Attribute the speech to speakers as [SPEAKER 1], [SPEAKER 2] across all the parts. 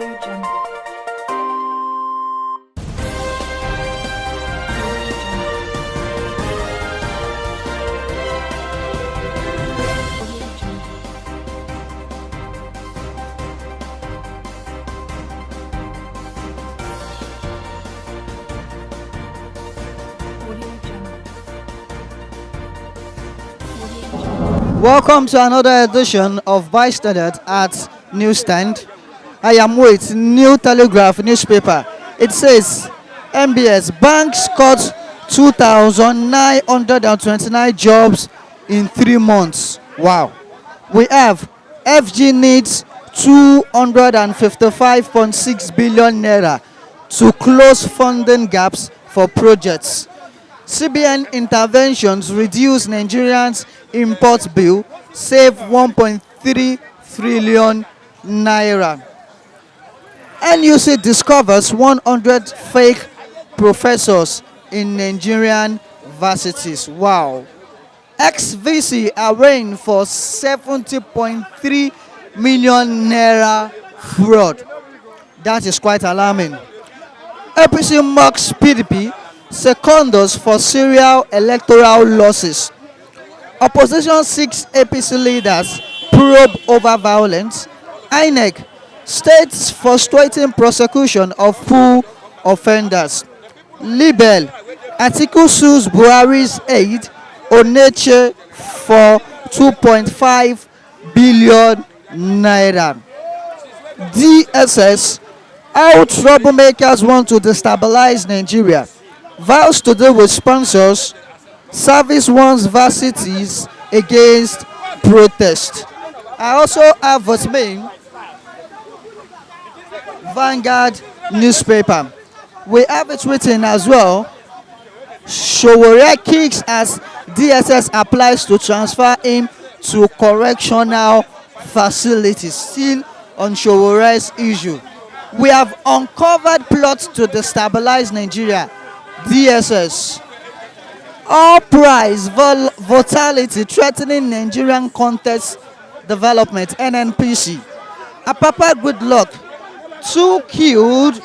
[SPEAKER 1] Audio Jungle.
[SPEAKER 2] Welcome to another edition of Bystander at Newsstand. I am with New Telegraph newspaper. It says MBS banks cut 2,929 jobs in 3 months. Wow. We have FG needs 255.6 billion naira to close funding gaps for projects. CBN interventions reduce Nigerians' import bill, save 1.3 trillion naira. NUC discovers 100 fake professors in Nigerian varsities. Wow. Ex-VC arraigned for 70.3 million naira fraud. That is quite alarming. APC mocks PDP, Secondus for serial electoral losses. Opposition seeks APC leaders probe over violence. INEC states frustrating prosecution of full offenders. Libel, Atiku sues Buhari's aide Oneche for 2.5 billion naira. DSS, how troublemakers want to destabilize Nigeria. Vows to deal with sponsors. Service warns varsities against protest. I also have with me Vanguard newspaper. We have it written as well. Showore kicks as DSS applies to transfer him to correctional facilities. Still on Showore's issue. We have uncovered plots to destabilize Nigeria. DSS. All price volatility threatening Nigerian contest development. NNPC. Apapa Goodluck. 2 killed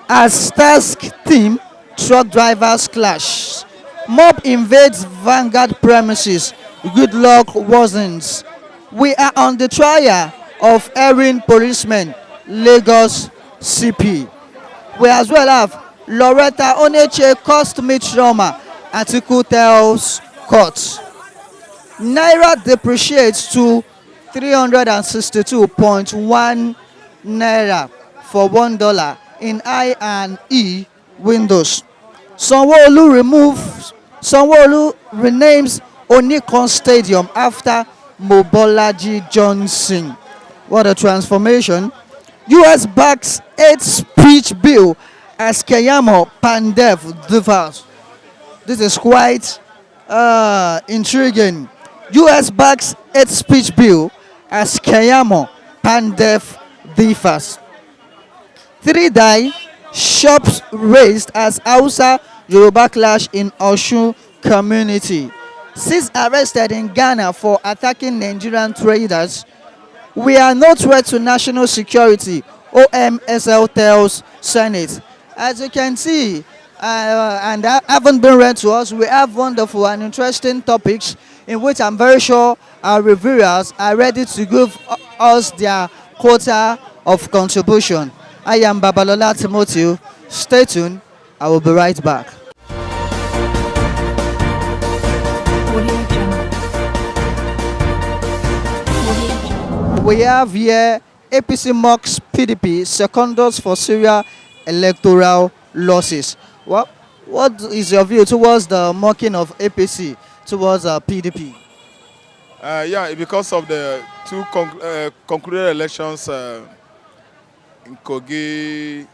[SPEAKER 2] as task team truck drivers clash. Mob invades Vanguard premises. Goodluck worsens. We are on the trial of erring policemen. Lagos CP. We as well have Loretta Oneche cost me trauma. Atiku tells court. Naira depreciates to 362.1 naira for $1 in I and E windows. Sanwo-Olu renames Onikon Stadium after Mobolaji Johnson. What a transformation. US backs 8 speech bill as Keyamo Pandev differs. This is quite intriguing. US backs 8 speech bill as Keyamo Pandev differs. 3 die, shops raised as Hausa Yoruba clash in Osun community. 6 arrested in Ghana for attacking Nigerian traders. We are no threat to national security, OMSL tells Senate. As you can see, and that haven't been read to us, we have wonderful and interesting topics in which I'm very sure our reviewers are ready to give us their quota of contribution. I am Babalola Timothy. Stay tuned. I will be right back.
[SPEAKER 1] Audio Jungle.
[SPEAKER 2] We have here APC mocks PDP, Secondus for serial electoral losses. What is your view towards the mocking of APC towards PDP?
[SPEAKER 3] Because of the 2 concluded elections in Kogi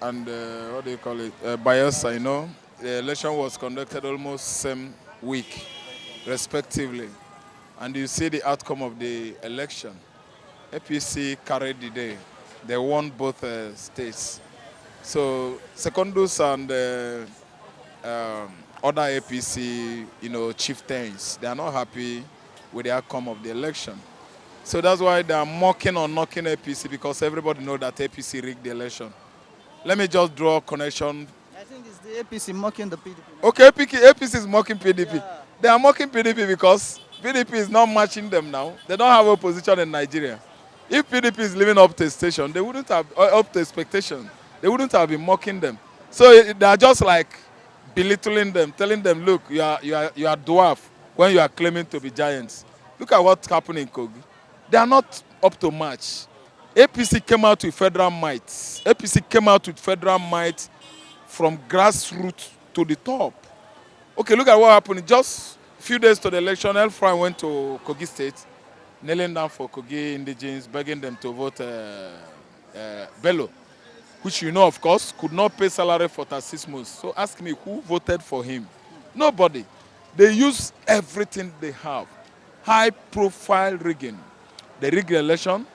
[SPEAKER 3] and what do you call it, Bayelsa, the election was conducted almost same week, respectively. And you see the outcome of the election. APC carried the day. They won both states. So Secondus and other APC, chieftains, they are not happy with the outcome of the election. So that's why they are mocking or knocking APC because everybody knows that APC rigged the election. Let me just draw a connection.
[SPEAKER 2] I think it's the APC mocking the PDP now.
[SPEAKER 3] Okay, APC is mocking PDP.
[SPEAKER 2] Yeah.
[SPEAKER 3] They are mocking PDP because PDP is not matching them now. They don't have opposition in Nigeria. If PDP is living up to a station, they wouldn't have up to expectation. They wouldn't have been mocking them. So they are just like belittling them, telling them, look, you are dwarf when you are claiming to be giants. Look at what's happening in Kogi. They are not up to match. APC came out with federal might. APC came out with federal might from grassroots to the top. Okay, look at what happened. Just a few days to the election, El Fry went to Kogi State, kneeling down for Kogi indigenes, begging them to vote Bello, which you know, of course, could not pay salary for 36 months. So ask me, who voted for him? Nobody. They use everything they have. High-profile rigging. They rigged the election,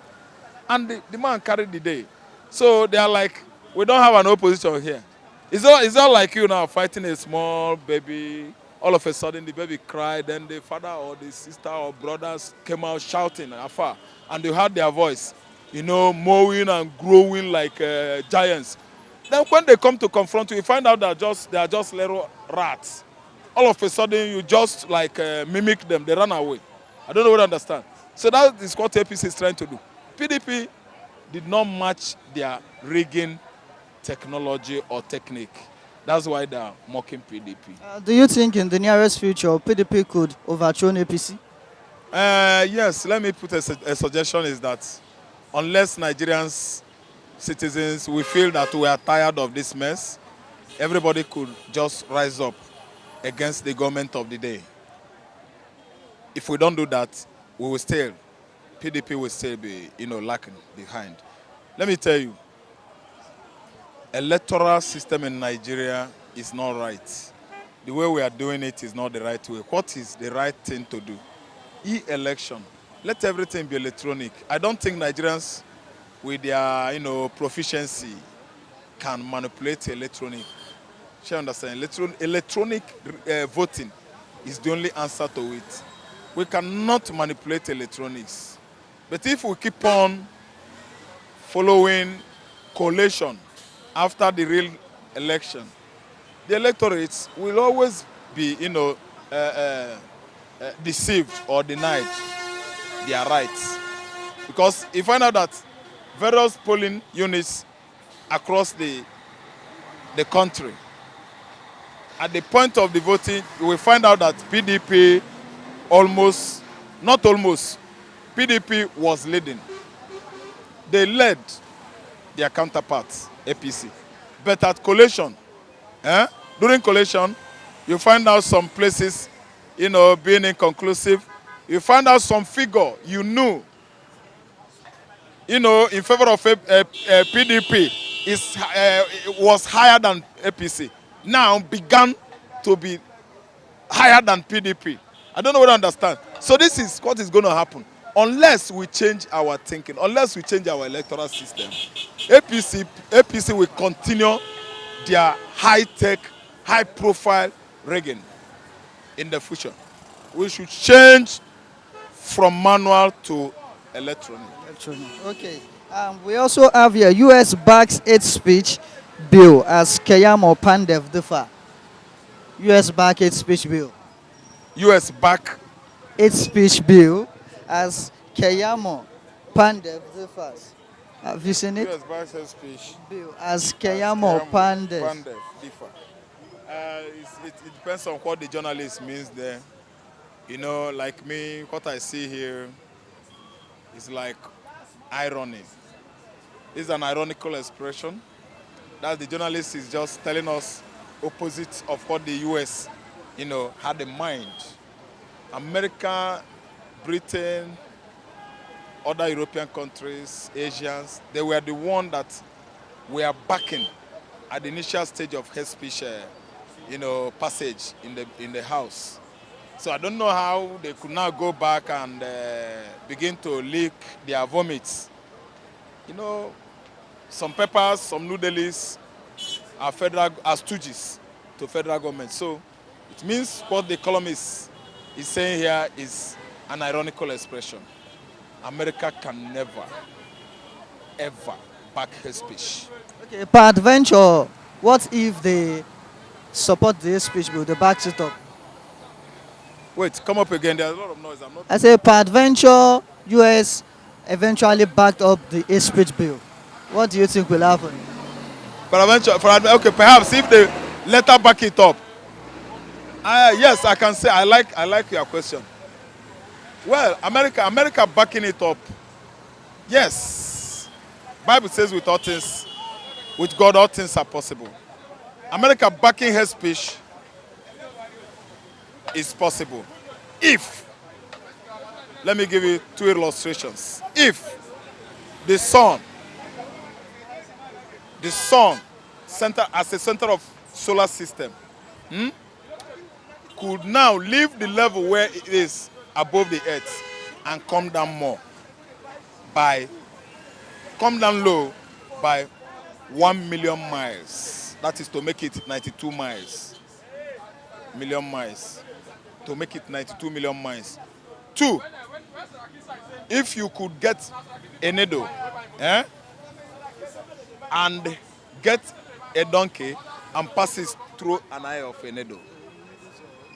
[SPEAKER 3] and the man carried the day. So they are like, we don't have an opposition here. It's not like you now fighting a small baby. All of a sudden, the baby cried, then the father or the sister or brothers came out shouting afar, and they heard their voice, mowing and growing like giants. Then when they come to confront you, you find out that they are just little rats. All of a sudden, you just like mimic them. They run away. I don't know what I understand. So that is what APC is trying to do. PDP did not match their rigging technology or technique. That's why they are mocking PDP.
[SPEAKER 2] Do you think in the nearest future PDP could overthrow APC?
[SPEAKER 3] Yes, let me put a suggestion is that unless Nigerians, citizens, we feel that we are tired of this mess, everybody could just rise up against the government of the day. If we don't do that, PDP will still be, lacking behind. Let me tell you, electoral system in Nigeria is not right. The way we are doing it is not the right way. What is the right thing to do? E-election. Let everything be electronic. I don't think Nigerians with their, proficiency can manipulate electronic. You understand? Electronic voting is the only answer to it. We cannot manipulate electronics. But if we keep on following collation after the real election, the electorates will always be, deceived or denied their rights. Because you find out that various polling units across the country, at the point of the voting, you will find out that PDP PDP was leading. They led their counterparts, APC. But at collation, during collation, you find out some places, being inconclusive. You find out some figure you knew, in favor of PDP was higher than APC. Now began to be higher than PDP. I don't know what I understand. So this is what is going to happen. Unless we change our thinking, unless we change our electoral system, APC will continue their high-tech, high-profile rigging in the future. We should change from manual to electronic.
[SPEAKER 2] Okay. We also have here U.S. backs hate speech bill as Keyamo Pandev differ. U.S. back hate speech bill.
[SPEAKER 3] US back.
[SPEAKER 2] Hate speech bill as Keyamo Pandev differs. Have you seen it?
[SPEAKER 3] US back hate speech
[SPEAKER 2] Bill as Keyamo Pandev.
[SPEAKER 3] differ. It depends on what the journalist means there. Like me, what I see here is like irony. It's an ironical expression that the journalist is just telling us opposite of what the US, had in mind. America, Britain, other European countries, Asians, they were the one that were backing at the initial stage of hate speech, passage in the House. So I don't know how they could now go back and begin to leak their vomits. Some papers, some noodles are stooges to federal government. So it means what the columnist is saying here is an ironical expression. America can never, ever back hate speech.
[SPEAKER 2] Okay, peradventure, what if they support the hate speech bill, they back it up?
[SPEAKER 3] Wait, come up again. There's a lot of noise. I'm not.
[SPEAKER 2] I say peradventure, US eventually backed up the hate speech bill. What do you think will happen?
[SPEAKER 3] Okay, perhaps if they later back it up. Yes, I can say I like your question. Well, America backing it up. Yes. Bible says with God all things are possible. America backing hate speech is possible. If, let me give you two illustrations. If the sun center as a center of solar system could now leave the level where it is above the earth and come down low by 1 million miles. That is to make it 92 miles. Million miles. To make it 92 million miles. Two, if you could get a needle and get a donkey and pass it through an eye of a needle.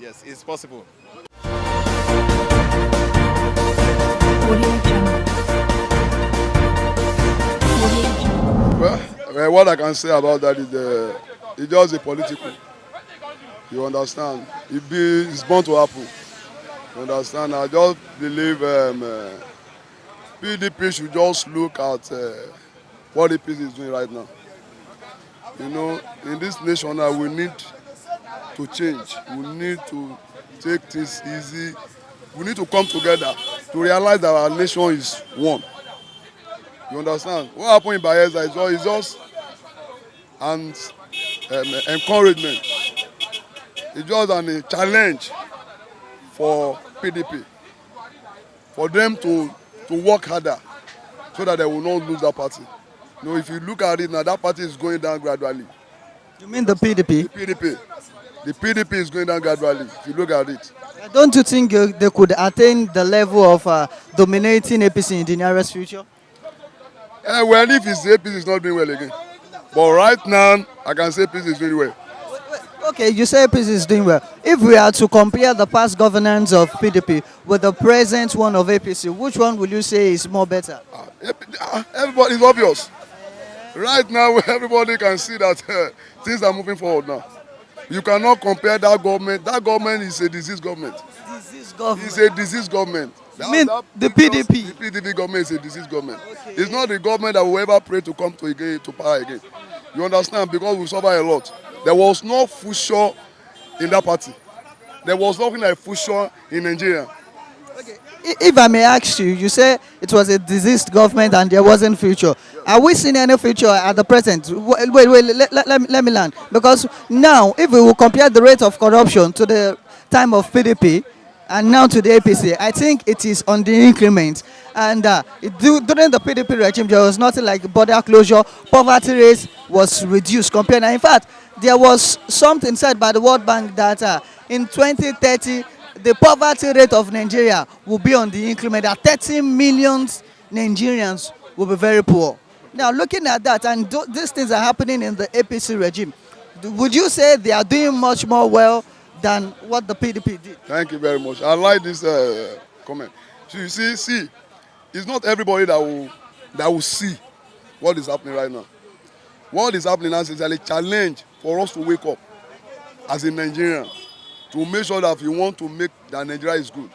[SPEAKER 3] Yes, it's possible.
[SPEAKER 1] Audio Jungle. Audio Jungle.
[SPEAKER 4] Well, what I can say about that is it's just a political. You understand? It's born to happen. You understand? I just believe PDP should just look at what the APC is doing right now. You know, in this nation now, we need to change. We need to take things easy. We need to come together to realize that our nation is one. You understand? What happened in Bayelsa is just an encouragement. It's just a challenge for PDP, for them to work harder so that they will not lose that party. You know, if you look at it now, that party is going down gradually.
[SPEAKER 2] You mean the PDP?
[SPEAKER 4] The PDP is going down gradually. If you look at it,
[SPEAKER 2] Don't you think they could attain the level of dominating APC in the nearest future?
[SPEAKER 4] well, if it's the APC is not doing well again, but right now I can say APC is doing well.
[SPEAKER 2] Okay, you say APC is doing well. If we are to compare the past governance of PDP with the present one of APC, which one will you say is more better?
[SPEAKER 4] Everybody is obvious. Right now, everybody can see that things are moving forward now. You cannot compare that government. That government is a disease government.
[SPEAKER 2] Disease government.
[SPEAKER 4] It's a disease government.
[SPEAKER 2] You mean the PDP?
[SPEAKER 4] The PDP government is a disease government. Okay. It's not the government that will ever pray to come to power again. You understand? Because we suffer a lot. There was no future in that party. There was nothing like future in Nigeria.
[SPEAKER 2] Okay. If I may ask you, you say it was a diseased government and there wasn't future. Are we seeing any future at the present? Wait, let me land. Because now, if we will compare the rate of corruption to the time of PDP and now to the APC, I think it is on the increment. And during the PDP regime, there was nothing like border closure. Poverty rate was reduced compared. And in fact, there was something said by the World Bank that in 2030, the poverty rate of Nigeria will be on the increment. That 30 million Nigerians will be very poor. Now, looking at that, and these things are happening in the APC regime, would you say they are doing much more well than what the PDP did?
[SPEAKER 4] Thank you very much. I like this comment. So you see, it's not everybody that will see what is happening right now. What is happening now is a challenge for us to wake up as a Nigerian to make sure that if you want to make that Nigeria is good.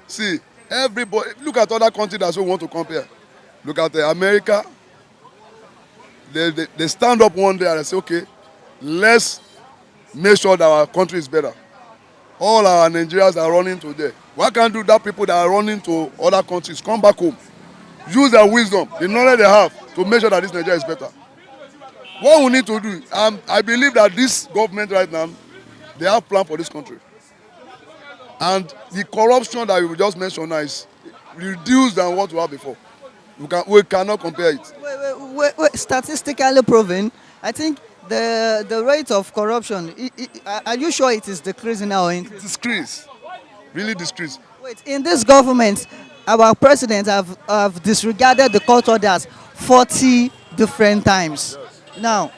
[SPEAKER 4] See, everybody, look at other countries that we want to compare. Look at America. They stand up one day and they say, okay, let's make sure that our country is better. All our Nigerians are running today. Why can't do that people that are running to other countries come back home? Use their wisdom, the knowledge they have to make sure that this Nigeria is better. What we need to do, I believe that this government right now, they have plan for this country. And the corruption that you just mentioned now is reduced than what we had before. We cannot compare it.
[SPEAKER 2] Wait. Statistically proven, I think the rate of corruption, are you sure it is decreasing now or increasing?
[SPEAKER 4] Decrease. Really decrease.
[SPEAKER 2] Wait, in this government, our president have disregarded the court orders 40 different times. Now,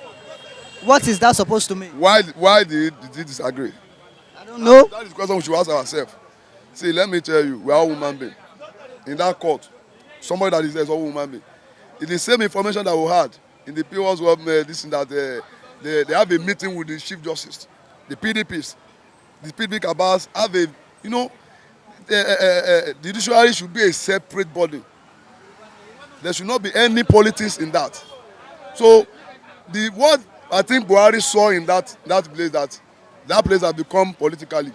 [SPEAKER 2] what is that supposed to mean?
[SPEAKER 4] Why did he disagree?
[SPEAKER 2] I don't know.
[SPEAKER 4] That is the question we should ask ourselves. See, let me tell you, we are all human beings. In that court, somebody that is there is all human being. It's the same information that we had in the previous this and that they have a meeting with the Chief Justice, the PDPs, the PDP cabals have a, you know, the judiciary should be a separate body. There should not be any politics in that. So, what I think Buhari saw in that place has become politically.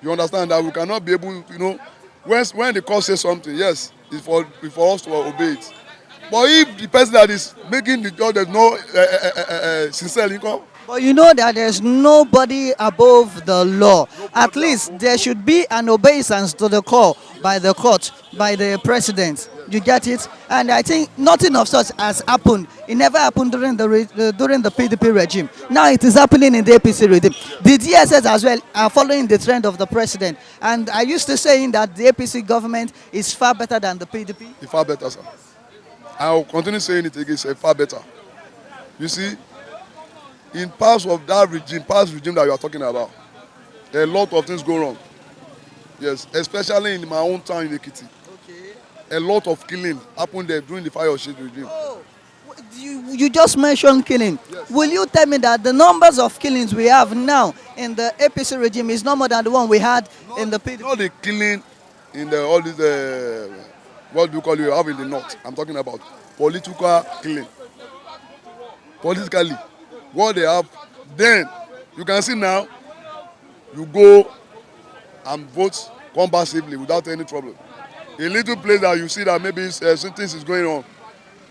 [SPEAKER 4] You understand that we cannot be able, you know, when the court says something, yes, it's for us to obey it. But if the person that is making the judge there's no sincere income,
[SPEAKER 2] But you know that there's nobody above the law. At least there should be an obeisance to the call by the court, by the president. You get it? And I think nothing of such has happened. It never happened during the PDP regime. Now it is happening in the APC regime. The DSS as well are following the trend of the president. And I used to saying that the APC government is far better than the PDP.
[SPEAKER 4] it's far better, sir. I will continue saying it again, it's far better. You see, in past regime that you are talking about, a lot of things go wrong. Yes, especially in my own town in Ekiti.
[SPEAKER 2] Okay.
[SPEAKER 4] A lot of killing happened there during the fire shade regime.
[SPEAKER 2] Oh, you just mentioned killing.
[SPEAKER 4] Yes.
[SPEAKER 2] Will you tell me that the numbers of killings we have now in the APC regime is no more than the one we had in the PDP?
[SPEAKER 4] Not the killing in all these, what do you call it, you have in the north. I'm talking about political killing. Politically, what they have, then you can see now, you go and vote compulsively without any trouble. A little place that you see that maybe something is going on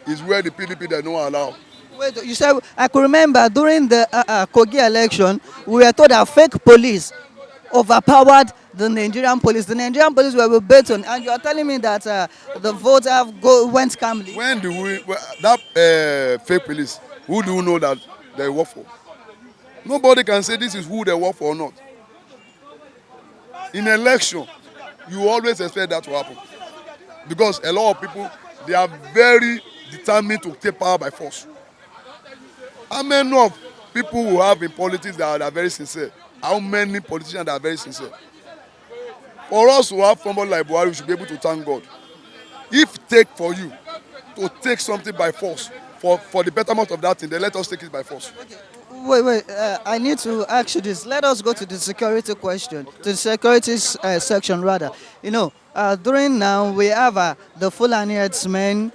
[SPEAKER 4] is where the PDP they don't allow.
[SPEAKER 2] Wait, you said I could remember during the Kogi election, we were told that fake police overpowered the Nigerian police. The Nigerian police were with baton, and you are telling me that the votes went calmly.
[SPEAKER 4] When do that fake police, who do you know that they work for? Nobody can say this is who they work for or not. In election, you always expect that to happen. Because a lot of people, they are very determined to take power by force. How many of people who have in politics that are very sincere? How many politicians that are very sincere? For us to have somebody like Buhari, we should be able to thank God. If take for you to take something by force, for the betterment of that thing, then let us take it by force.
[SPEAKER 2] Wait, I need to ask you this. Let us go to the security question, to the security section rather. You know, during now we have the Fulani herdsmen,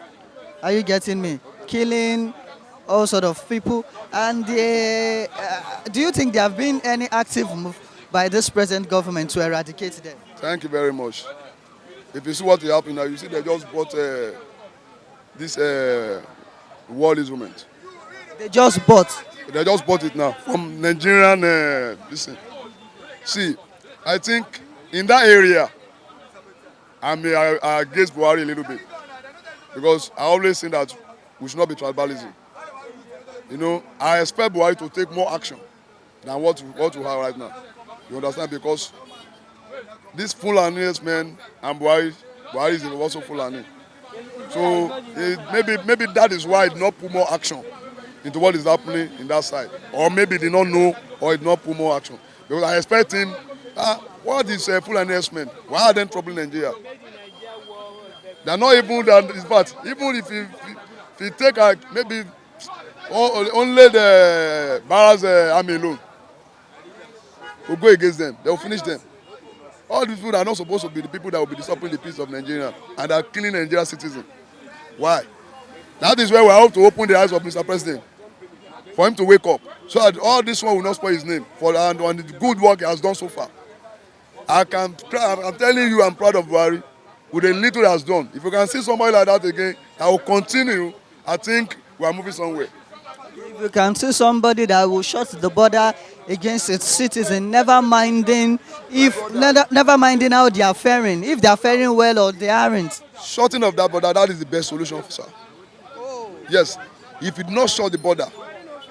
[SPEAKER 2] are you getting me? Killing all sort of people. And do you think there have been any active move by this present government to eradicate them?
[SPEAKER 4] Thank you very much. If you see what is happening now, you see they just bought this war instrument.
[SPEAKER 2] They just bought.
[SPEAKER 4] They just bought it now from Nigerian. Listen, see, I think in that area, I against Buhari a little bit because I always say that we should not be tribalism. You know, I expect Buhari to take more action than what we have right now. You understand? Because this Fulani men and Buhari is also Fulani. So maybe that is why he did not put more action into what is happening in that side. Or maybe he did not know or he did not put more action. Because I expect him, what is Fulani men? Why are they troubling Nigeria? They are not even that, in fact, even if he take maybe only the Barra's army alone will go against them. They will finish them. All these people are not supposed to be the people that will be disturbing the peace of Nigeria and are killing Nigerian citizens. Why? That is where we have to open the eyes of Mr. President for him to wake up, so that all this one will not spoil his name and the good work he has done so far. I'm telling you, I'm proud of Buhari with the little he has done. If you can see somebody like that again, I will continue. I think we are moving somewhere.
[SPEAKER 2] If you can see somebody that will shut the border against its citizen, never minding how they are faring, if they are faring well or they aren't.
[SPEAKER 4] Shutting of that border, that is the best solution, sir.
[SPEAKER 2] Oh.
[SPEAKER 4] Yes, if you do not shut the border,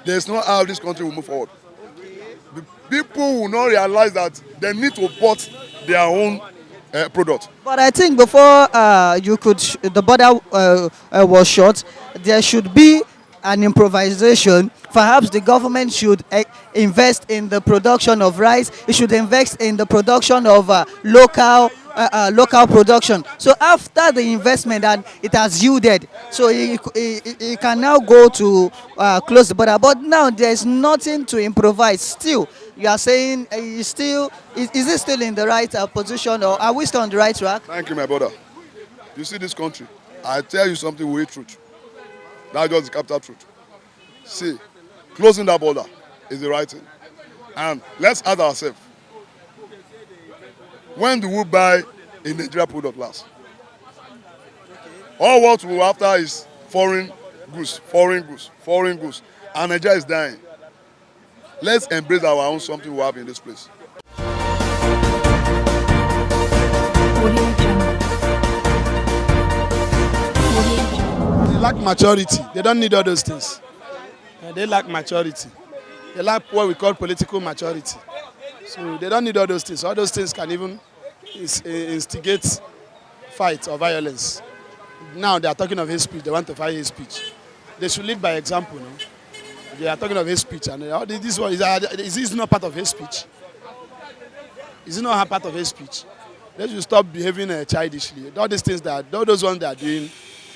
[SPEAKER 4] there is no how this country will move forward. The people will not realize that they need to put their own product.
[SPEAKER 2] But I think before the border was shut, there should be an improvisation. Perhaps the government should invest in the production of rice. It should invest in the production of local production. So after the investment and it has yielded, so it can now go to close the border. But now there's nothing to improvise. Still, you are saying is it still in the right position, or are we still on the right track?
[SPEAKER 4] Thank you, my brother. You see this country, I tell you something with truth. That's just the capital truth. See, closing that border is the right thing. And let's ask ourselves, when do we buy a Nigeria product last? All what we're after is foreign goods, foreign goods, foreign goods. And Nigeria is dying. Let's embrace our own something we have in this place.
[SPEAKER 1] Audio Jungle. Audio Jungle.
[SPEAKER 5] They lack maturity. They don't need all those things. They lack maturity. They lack what we call political maturity. So they don't need all those things. All those things can even instigate fight or violence. Now they are talking of hate speech. They want to fight hate speech. They should lead by example. No? They are talking of hate speech, and this one is this not part of hate speech? Is it not part of hate speech? They should stop behaving childishly. All these things all those ones they are doing,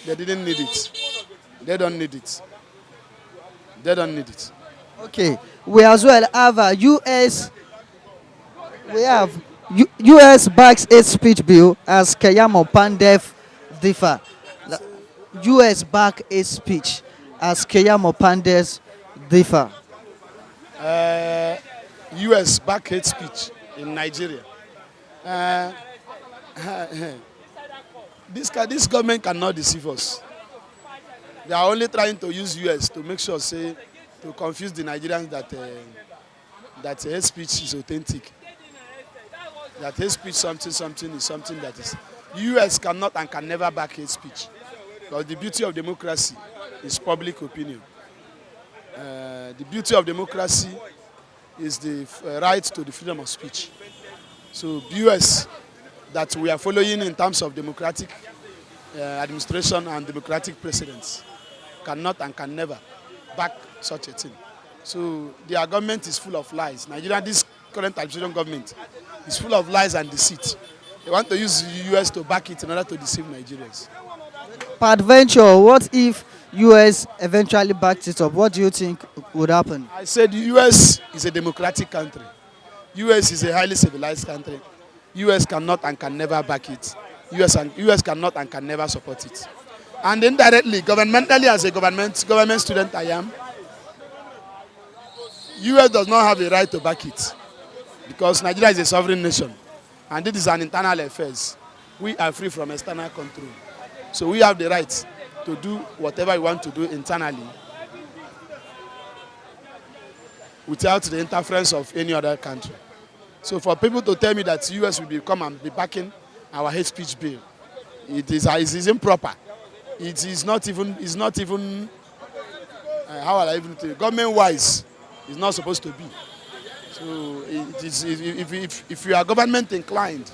[SPEAKER 5] they didn't need it. They don't need it. They don't need it.
[SPEAKER 2] Okay, we as well have US. We have US backs hate speech bill as Keyamo Pandef differ. US back hate speech as Keyamo Pandef differ.
[SPEAKER 5] US back hate speech in Nigeria. This government cannot deceive us. They are only trying to use US to make sure, to confuse the Nigerians that hate speech is authentic. That hate speech something is something that is. US cannot and can never back hate speech. Because the beauty of democracy is public opinion. The beauty of democracy is the right to the freedom of speech. So US that we are following in terms of democratic administration and democratic precedents cannot and can never back such a thing. So their government is full of lies. Nigeria, this current administration government, is full of lies and deceit. They want to use the US to back it in order to deceive Nigerians.
[SPEAKER 2] Peradventure, what if US eventually backed it up? What do you think would happen?
[SPEAKER 5] I said the US is a democratic country. US is a highly civilized country. US cannot and can never back it. US cannot and can never support it. And indirectly, governmentally, as a government student I am, US does not have a right to back it because Nigeria is a sovereign nation and it is an internal affairs. We are free from external control. So we have the right to do whatever we want to do internally without the interference of any other country. So for people to tell me that US will come and be backing our hate speech bill, it is improper. It is not even how will I even tell you, government-wise, it's not supposed to be. So it is, if you are government inclined,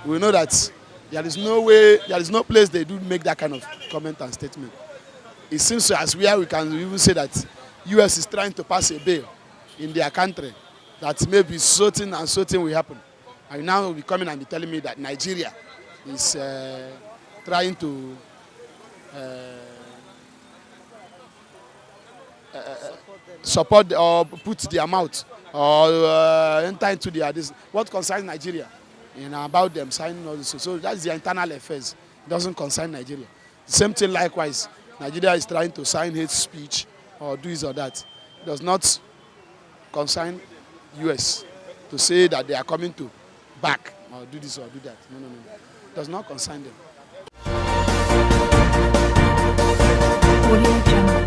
[SPEAKER 5] we know that there is no place they do make that kind of comment and statement. It seems as where we can even say that US is trying to pass a bill in their country that maybe certain will happen. And now will be coming and be telling me that Nigeria is trying to support or put their mouth or enter into their this. What concerns Nigeria about them signing all this. So that's their internal affairs. It doesn't concern Nigeria. The same thing likewise. Nigeria is trying to sign hate speech or do this or that. It does not concern US to say that they are coming to back or do this or do that. No. It does not concern them.
[SPEAKER 1] Audio Jungle.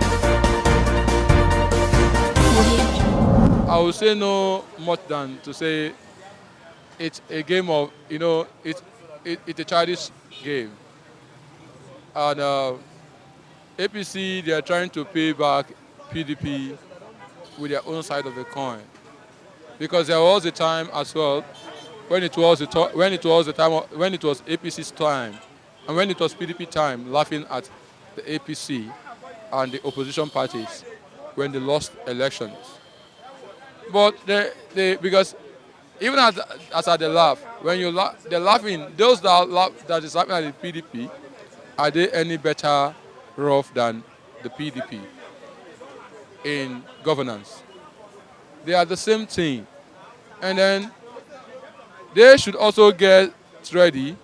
[SPEAKER 1] Audio Jungle.
[SPEAKER 6] I would say no much than to say it's a game of, it's a childish game. And APC, they are trying to pay back PDP with their own side of the coin. Because there was a time as well when it was when it was the time when it was APC's time, and when it was PDP time, laughing at the APC and the opposition parties when they lost elections. But because even as at the laugh, when they're laughing. Those that is laughing at the PDP, are they any better off than the PDP in governance? They are the same thing, and then they should also get ready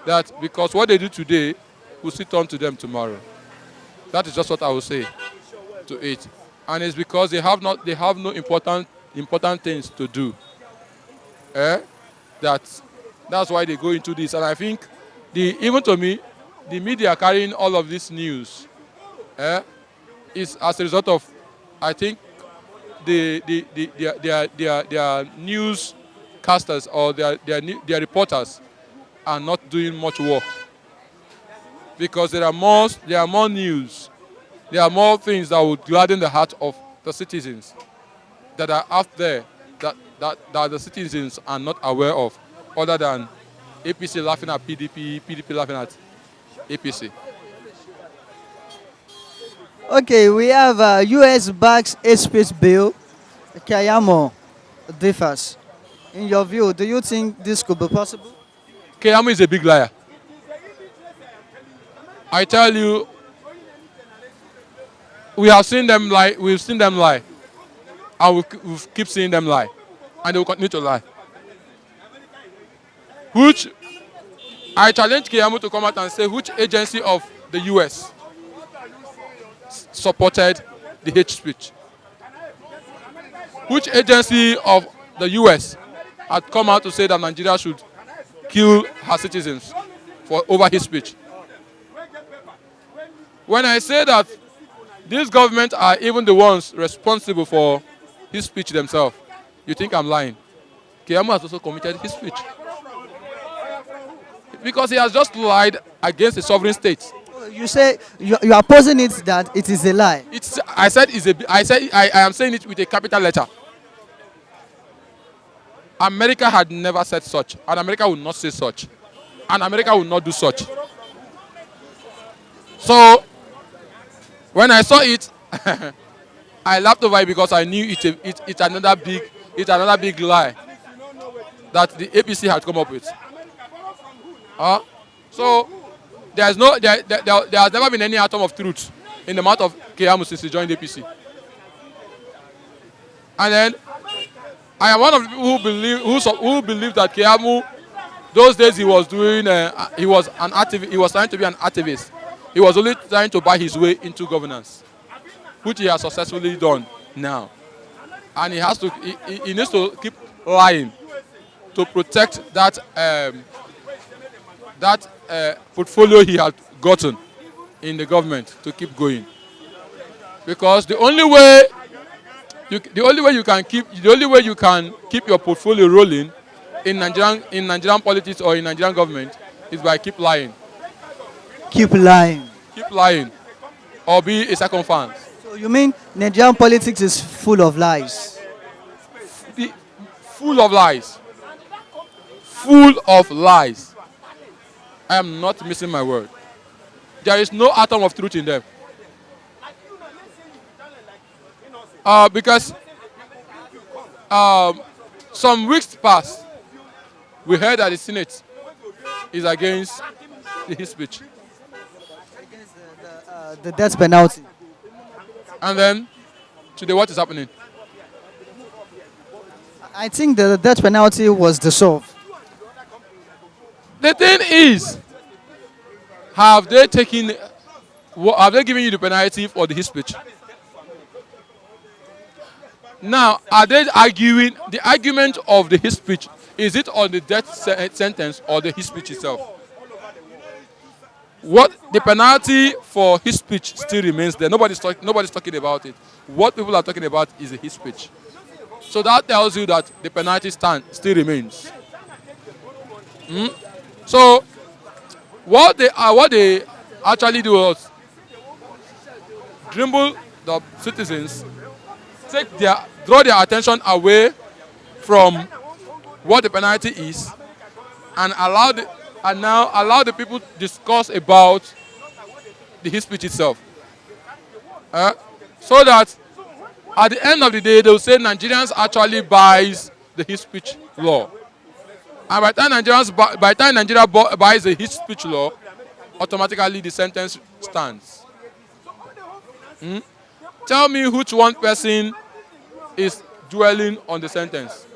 [SPEAKER 6] that because what they do today will sit on to them tomorrow. That is just what I will say to it, and it's because they have no important things to do. Eh? That's why they go into this, and I think even to me, the media carrying all of this news eh, is as a result of, I think, their newscasters or their reporters are not doing much work, because there are more news, there are more things that would gladden the heart of the citizens that are out there that the citizens are not aware of, other than APC laughing at PDP, PDP laughing at APC.
[SPEAKER 2] Okay, we have US backs hate speech bill. Kayamo differs. In your view, do you think this could be possible?
[SPEAKER 6] Keyamo is a big liar. I tell you, we have seen them lie. We've seen them lie, and we'll keep seeing them lie, and they will continue to lie. Which I challenge Keyamo to come out and say which agency of the U.S. supported the hate speech. Which agency of the U.S. had come out to say that Nigeria should kill her citizens for over hate speech? When I say that these governments are even the ones responsible for his speech themselves, you think I'm lying? Keyamo has also committed his speech, because he has just lied against a sovereign state.
[SPEAKER 2] You say you are posing it that it is a lie.
[SPEAKER 6] I am saying it with a capital letter. America had never said such, and America will not say such, and America will not do such. So when I saw it, I laughed over it, because I knew it's another big lie that the APC had come up with. So there has never been any atom of truth in the mouth of Keyamo since he joined the APC. And then I am one of the people who believe that Keyamo, those days he was trying to be an activist. He was only trying to buy his way into governance, which he has successfully done now. And he needs to keep lying to protect that portfolio he had gotten in the government, to keep going. Because the only way you can keep your portfolio rolling in Nigerian politics or in Nigerian government is by keep lying.
[SPEAKER 2] Keep lying.
[SPEAKER 6] Keep lying, or be a circumstance.
[SPEAKER 2] So you mean Nigerian politics is full of lies?
[SPEAKER 6] Full of lies. Full of lies. I am not missing my word. There is no atom of truth in them. Because some weeks past, we heard that the Senate is against the hate speech.
[SPEAKER 2] The death penalty.
[SPEAKER 6] And then, today what is happening?
[SPEAKER 2] I think the death penalty was dissolved.
[SPEAKER 6] The thing is, have they given you the penalty for the hate speech? Now, are they arguing the argument of the hate speech? Is it on the death sentence or the hate speech itself? What the penalty for hate speech still remains there. Nobody's talking about it. What people are talking about is the hate speech. So that tells you that the penalty still remains. So what they actually do is dribble the citizens, draw their attention away from what the penalty is, and now allow the people discuss about the hate speech itself. Uh, so that at the end of the day, they'll say Nigerians actually buys the hate speech law. And by the time Nigeria buys the hate speech law, automatically the sentence stands. Tell me which one person is dwelling on the sentence.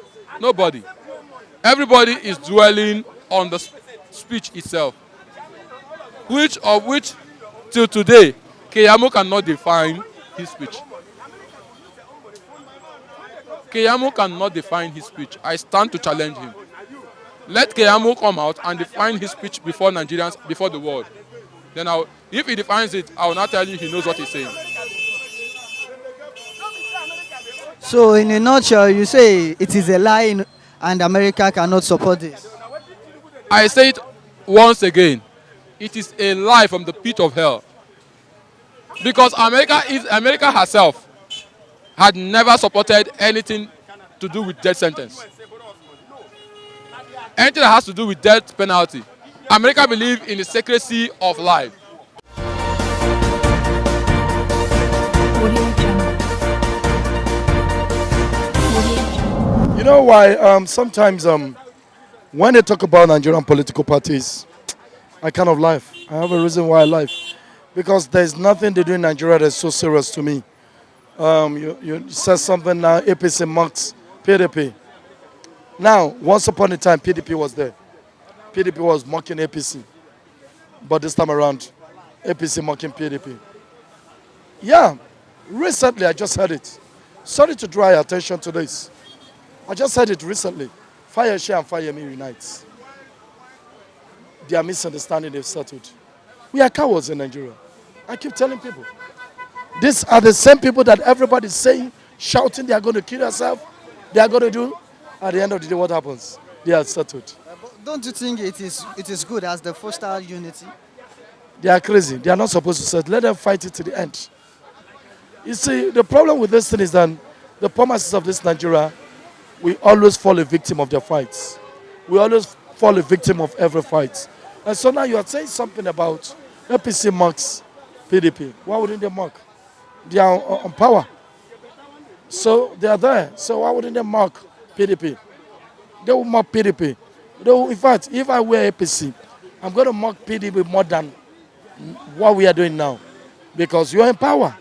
[SPEAKER 6] Nobody. Everybody is dwelling on the speech itself. Which till today, Keyamo cannot define his speech. Keyamo cannot define his speech. I stand to challenge him. Let Keyamo come out and define his speech before Nigerians, before the world. Then if he defines it, I will not tell you he knows what he's saying.
[SPEAKER 2] So, in a nutshell, you say it is a lie and America cannot support this.
[SPEAKER 6] I say it once again. It is a lie from the pit of hell. Because America herself had never supported anything to do with death sentence. Anything that has to do with death penalty. America believes in the secrecy of life.
[SPEAKER 1] Audio Jungle. Audio Jungle.
[SPEAKER 4] You know why? Sometimes when they talk about Nigerian political parties, I kind of laugh. I have a reason why I laugh. Because there's nothing they do in Nigeria that's so serious to me. You said something now, APC mocks PDP. Now, once upon a time, PDP was there. PDP was mocking APC. But this time around, APC mocking PDP. Yeah, recently I just heard it. Sorry to draw your attention to this. I just heard it recently. Fire Share and Fire Me unites. They are misunderstanding, they've settled. We are cowards in Nigeria. I keep telling people. These are the same people that everybody's saying, shouting, they are going to kill themselves, they are going to do. At the end of the day, what happens? They are settled.
[SPEAKER 2] But don't you think it is good as the foster unity?
[SPEAKER 4] They are crazy. They are not supposed to settle. Let them fight it to the end. You see, the problem with this thing is that the promises of this Nigeria, we always fall a victim of their fights. We always fall a victim of every fight. And so now you are saying something about APC mocks PDP. Why wouldn't they mock? They are on power. So they are there. So why wouldn't they mock PDP? They will mock PDP. In fact, if I were APC, I'm going to mock PDP more than what we are doing now. Because you're in power.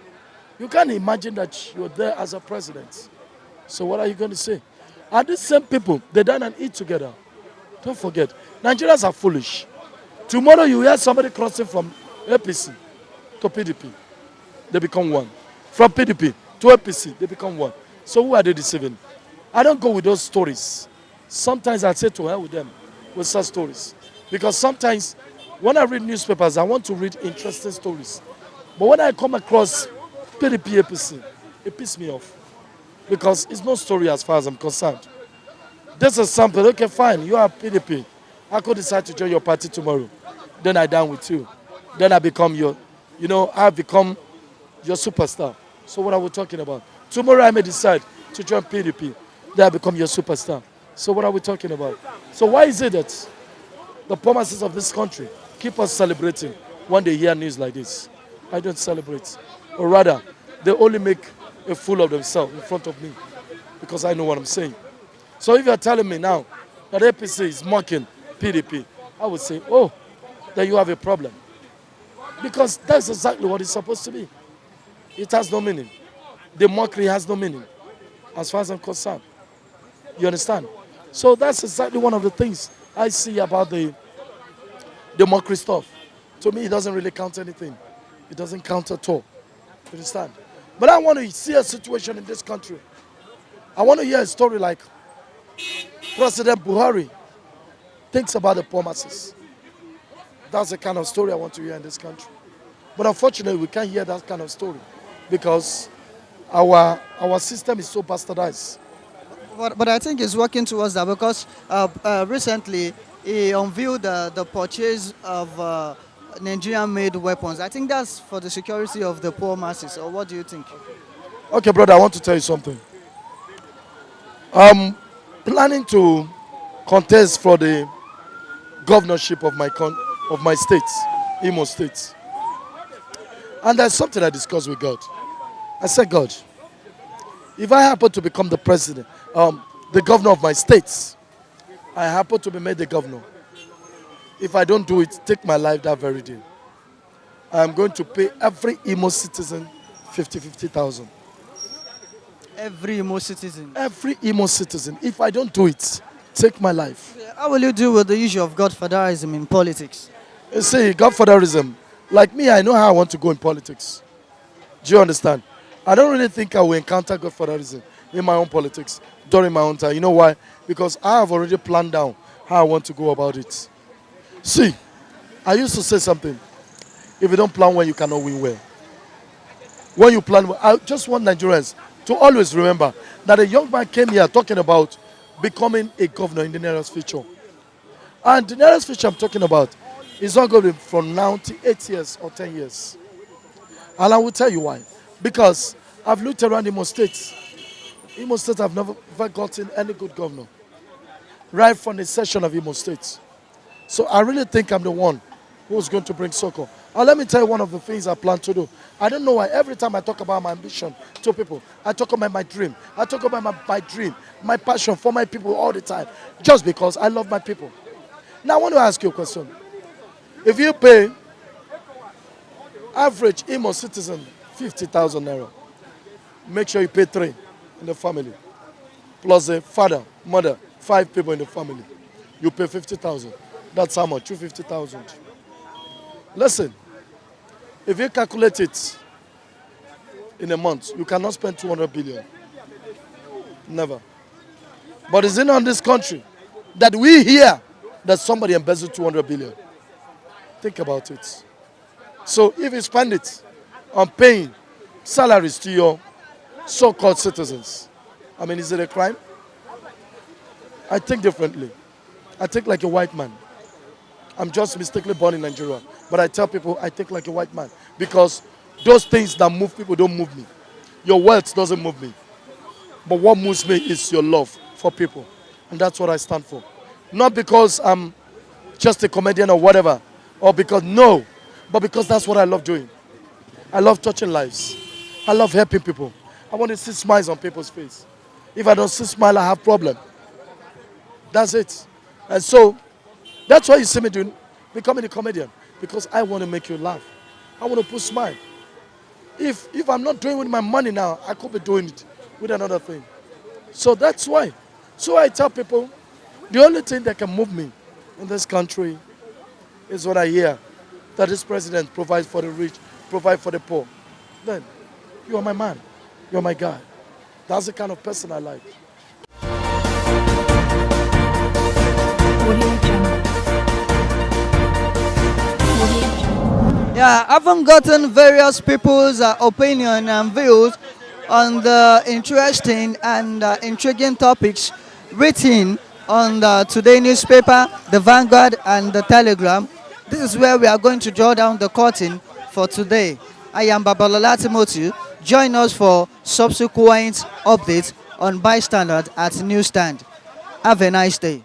[SPEAKER 4] You can't imagine that you're there as a president. So what are you going to say? And these same people, they dine and eat together. Don't forget, Nigerians are foolish. Tomorrow you hear somebody crossing from APC to PDP. They become one. From PDP to APC, they become one. So who are they deceiving? I don't go with those stories. Sometimes I say to hell with them, with such stories. Because sometimes when I read newspapers, I want to read interesting stories. But when I come across PDP, APC, it pisses me off. Because it's no story as far as I'm concerned. This is something, okay, fine, you are PDP. I could decide to join your party tomorrow. Then I dine with you. Then I become I become your superstar. So what are we talking about? Tomorrow I may decide to join PDP. Then I become your superstar. So what are we talking about? So why is it that the promises of this country keep us celebrating when they hear news like this? I don't celebrate. Or rather, they only make a fool of themselves in front of me because I know what I'm saying. So if you're telling me now that APC is mocking PDP, I would say, oh, then you have a problem. Because that's exactly what it's supposed to be. It has no meaning. The mockery has no meaning, as far as I'm concerned. You understand? So that's exactly one of the things I see about the mockery stuff. To me, it doesn't really count anything. It doesn't count at all. You understand? But I want to see a situation in this country. I want to hear a story like President Buhari thinks about the promises. That's the kind of story I want to hear in this country. But unfortunately, we can't hear that kind of story because our system is so bastardized.
[SPEAKER 2] But I think it's working towards that because recently he unveiled the purchase of Nigerian-made weapons. I think that's for the security of the poor masses. Or what do you think?
[SPEAKER 4] Okay, brother, I want to tell you something. I'm planning to
[SPEAKER 5] contest for the governorship of of my state, Imo State. And there's something I discussed with God. I said, God, if I happen to become the president, the governor of my state, I happen to be made the governor. If I don't do it, take my life that very day. I am going to pay every Imo citizen 50,000.
[SPEAKER 2] Every Imo citizen.
[SPEAKER 5] Every Imo citizen. If I don't do it, take my life.
[SPEAKER 2] How will you deal with the issue of godfatherism in politics?
[SPEAKER 5] You see, godfatherism, like me, I know how I want to go in politics. Do you understand? I don't really think I will encounter godfatherism in my own politics during my own time. You know why? Because I have already planned down how I want to go about it. See, I used to say something. If you don't plan well, you cannot win well. When you plan well, I just want Nigerians to always remember that a young man came here talking about becoming a governor in the nearest future. And the nearest future I'm talking about is not going to be from now to 8 years or 10 years. And I will tell you why. Because I've looked around Imo State. Imo State have never gotten any good governor. Right from the session of Imo State. So I really think I'm the one who's going to bring Soko. And let me tell you one of the things I plan to do. I don't know why every time I talk about my ambition to people, I talk about my dream. I talk about my dream, my passion for my people all the time. Just because I love my people. Now I want to ask you a question. If you pay average Imo citizen 50,000 naira, make sure you pay 3 in the family. Plus a father, mother, 5 people in the family. You pay 50,000. That's how much? 250,000. Listen, if you calculate it in a month, you cannot spend 200 billion. Never. But is it not in this country that we hear that somebody embezzled 200 billion? Think about it. So if you spend it on paying salaries to your so-called citizens, I mean, is it a crime? I think differently. I think like a white man. I'm just mistakenly born in Nigeria. But I tell people I think like a white man. Because those things that move people don't move me. Your wealth doesn't move me. But what moves me is your love for people. And that's what I stand for. Not because I'm just a comedian or whatever. Or because, no. But because that's what I love doing. I love touching lives. I love helping people. I want to see smiles on people's face. If I don't see smile, I have problem. That's it. And so, that's why you see me becoming a comedian. Because I want to make you laugh. I want to put smile. If I'm not doing it with my money now, I could be doing it with another thing. So that's why. So I tell people, the only thing that can move me in this country is when I hear that this president provides for the rich, provides for the poor. Then, you are my man. You are my guy. That's the kind of person I like.
[SPEAKER 1] Audio Jungle. Audio Jungle.
[SPEAKER 2] Yeah, I haven't gotten various people's opinion and views on the interesting and intriguing topics written on the Today newspaper, the Vanguard, and the Telegram. This is where we are going to draw down the curtain for today. I am Babalola Timothy. Join us for subsequent updates on bystanders at Newsstand. Have a nice day.